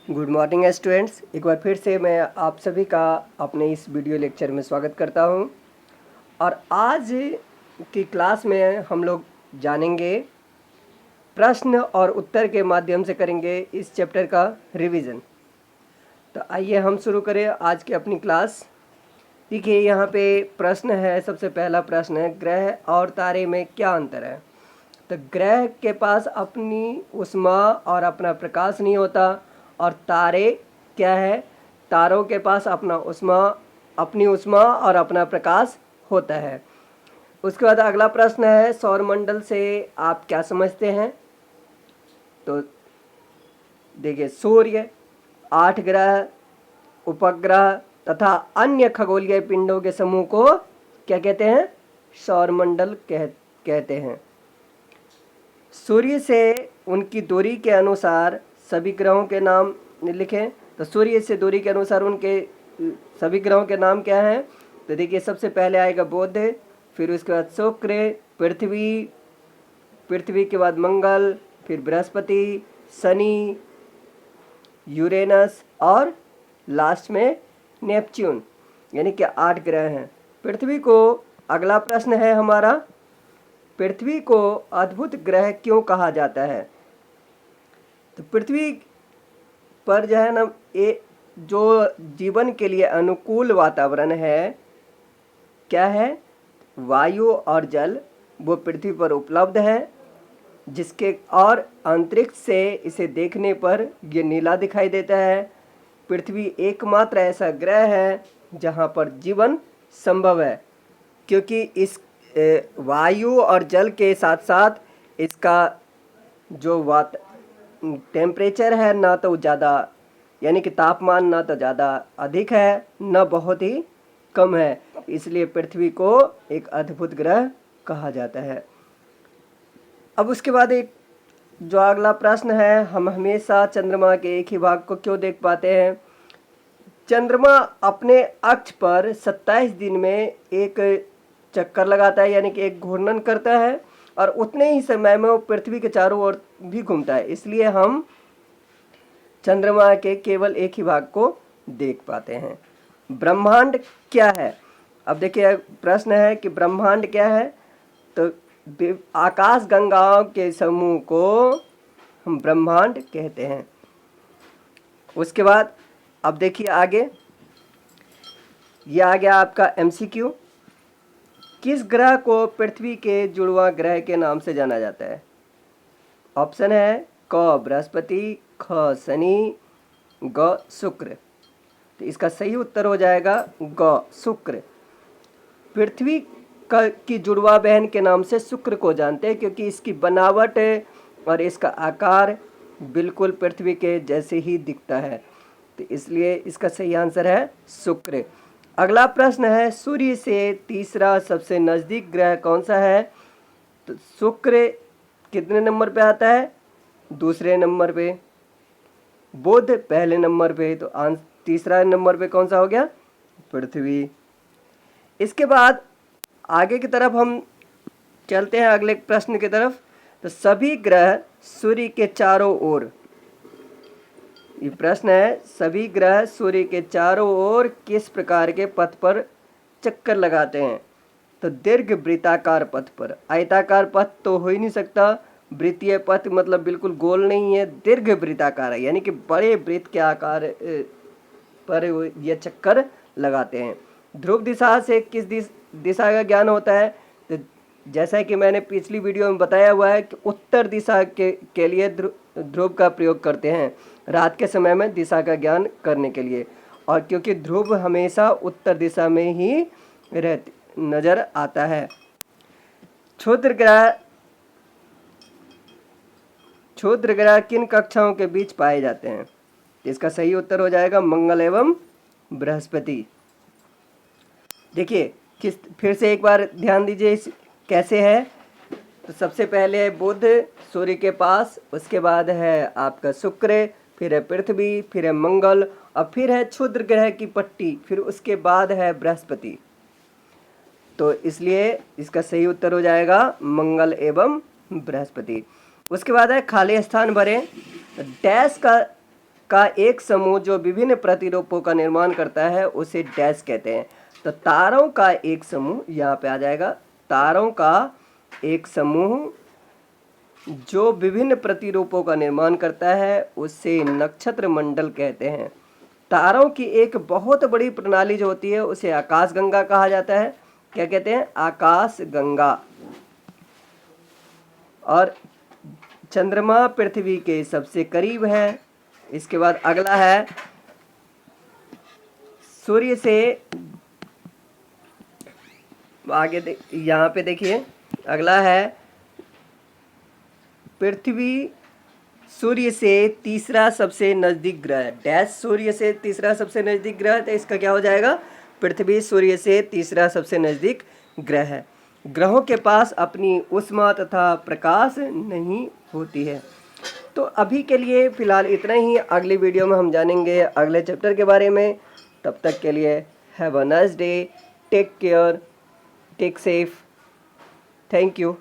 Good morning students. एक बार फिर से मैं आप सभी का अपने इस वीडियो लेक्चर में स्वागत करता हूं। और आज की क्लास में हम लोग जानेंगे, प्रश्न और उत्तर के माध्यम से करेंगे इस चैप्टर का रिवीजन। तो आइए हम शुरू करें आज की अपनी क्लास। देखिए यहाँ पे प्रश्न है, सबसे पहला प्रश्न है, ग्रह और तारे में क्या अंतर है। तो ग्रह के पास अपनी ऊष्मा और अपना प्रकाश नहीं होता, और तारे क्या है, तारों के पास अपनी ऊष्मा और अपना प्रकाश होता है। उसके बाद अगला प्रश्न है, सौरमंडल से आप क्या समझते हैं। तो देखिए, सूर्य, 8 ग्रह, उपग्रह तथा अन्य खगोलीय पिंडों के समूह को क्या कहते हैं, सौरमंडल कहते हैं। सूर्य से उनकी दूरी के अनुसार सभी ग्रहों के नाम लिखें। तो सूर्य से दूरी के अनुसार उनके सभी ग्रहों के नाम क्या हैं। तो देखिए, सबसे पहले आएगा बुध, फिर उसके बाद शुक्र, पृथ्वी के बाद मंगल, फिर बृहस्पति, शनि, यूरेनस और लास्ट में नेपच्यून, यानी कि 8 ग्रह हैं। पृथ्वी को, अगला प्रश्न है हमारा, पृथ्वी को अद्भुत ग्रह क्यों कहा जाता है। तो पृथ्वी पर जो है ना, ये जो जीवन के लिए अनुकूल वातावरण है, क्या है, वायु और जल, वो पृथ्वी पर उपलब्ध है, जिसके और अंतरिक्ष से इसे देखने पर ये नीला दिखाई देता है। पृथ्वी एकमात्र ऐसा ग्रह है जहाँ पर जीवन संभव है, क्योंकि इस वायु और जल के साथ साथ इसका जो टेम्परेचर है, ना तो ज़्यादा, यानी कि तापमान ना तो ज़्यादा अधिक है, ना बहुत ही कम है, इसलिए पृथ्वी को एक अद्भुत ग्रह कहा जाता है। अब उसके बाद एक जो अगला प्रश्न है, हम हमेशा चंद्रमा के एक ही भाग को क्यों देख पाते हैं। चंद्रमा अपने अक्ष पर 27 दिन में एक चक्कर लगाता है, यानी कि एक घूर्णन करता है, और उतने ही समय में वो पृथ्वी के चारों ओर भी घूमता है, इसलिए हम चंद्रमा के केवल एक ही भाग को देख पाते हैं। ब्रह्मांड क्या है। अब देखिए, प्रश्न है कि ब्रह्मांड क्या है। तो आकाश गंगाओं के समूह को हम ब्रह्मांड कहते हैं। उसके बाद अब देखिए आगे, ये आ गया आपका MCQ। किस ग्रह को पृथ्वी के जुड़वा ग्रह के नाम से जाना जाता है। ऑप्शन है क बृहस्पति, ख शनि, ग शुक्र। तो इसका सही उत्तर हो जाएगा ग शुक्र। पृथ्वी की जुड़वा बहन के नाम से शुक्र को जानते हैं, क्योंकि इसकी बनावट और इसका आकार बिल्कुल पृथ्वी के जैसे ही दिखता है, तो इसलिए इसका सही आंसर है शुक्र। अगला प्रश्न है, सूर्य से तीसरा सबसे नज़दीक ग्रह कौन सा है। तो शुक्र कितने नंबर पे आता है, दूसरे नंबर पे। बुध पहले नंबर पे, तो तीसरा नंबर पे कौन सा हो गया, पृथ्वी। इसके बाद आगे की तरफ हम चलते हैं, अगले प्रश्न की तरफ। तो सभी ग्रह सूर्य के चारों ओर, ये प्रश्न है, सभी ग्रह सूर्य के चारों ओर किस प्रकार के पथ पर चक्कर लगाते हैं। तो दीर्घ वृत्ताकार पथ पर। आयताकार पथ तो हो ही नहीं सकता, वृत्तीय पथ मतलब बिल्कुल गोल नहीं है, दीर्घ वृत्ताकार है, यानी कि बड़े वृत्त के आकार पर ये चक्कर लगाते हैं। ध्रुव दिशा से किस दिशा का ज्ञान होता है। तो जैसा कि मैंने पिछली वीडियो में बताया हुआ है कि उत्तर दिशा के लिए ध्रुव का प्रयोग करते हैं, रात के समय में दिशा का ज्ञान करने के लिए, और क्योंकि ध्रुव हमेशा उत्तर दिशा में ही नजर आता है। क्षुद्र ग्रह किन कक्षाओं के बीच पाए जाते हैं। इसका सही उत्तर हो जाएगा मंगल एवं बृहस्पति। देखिए, फिर से एक बार ध्यान दीजिए कैसे है। तो सबसे पहले है बुध सूर्य के पास, उसके बाद है आपका शुक्र, फिर है पृथ्वी, फिर है मंगल, और फिर है क्षुद्र ग्रह की पट्टी, फिर उसके बाद है बृहस्पति। तो इसलिए इसका सही उत्तर हो जाएगा मंगल एवं बृहस्पति। उसके बाद है खाली स्थान भरें। डैश का एक समूह जो विभिन्न प्रतिरूपों का निर्माण करता है उसे डैश कहते हैं। तो तारों का एक समूह यहाँ पे आ जाएगा, तारों का एक समूह जो विभिन्न प्रतिरूपों का निर्माण करता है उसे नक्षत्र मंडल कहते हैं। तारों की एक बहुत बड़ी प्रणाली जो होती है उसे आकाशगंगा कहा जाता है। क्या कहते हैं? आकाशगंगा। और चंद्रमा पृथ्वी के सबसे करीब है। इसके बाद अगला है सूर्य से आगे यहाँ पे देखिए, अगला है पृथ्वी सूर्य से तीसरा सबसे नज़दीक ग्रह। डैश सूर्य से तीसरा सबसे नज़दीक ग्रह, तो इसका क्या हो जाएगा? पृथ्वी सूर्य से तीसरा सबसे नज़दीक ग्रह है। ग्रहों के पास अपनी ऊष्मा तथा प्रकाश नहीं होती है। तो अभी के लिए फ़िलहाल इतना ही। अगली वीडियो में हम जानेंगे अगले चैप्टर के बारे में। तब तक के लिए have a nice day, take care, take safe, thank you.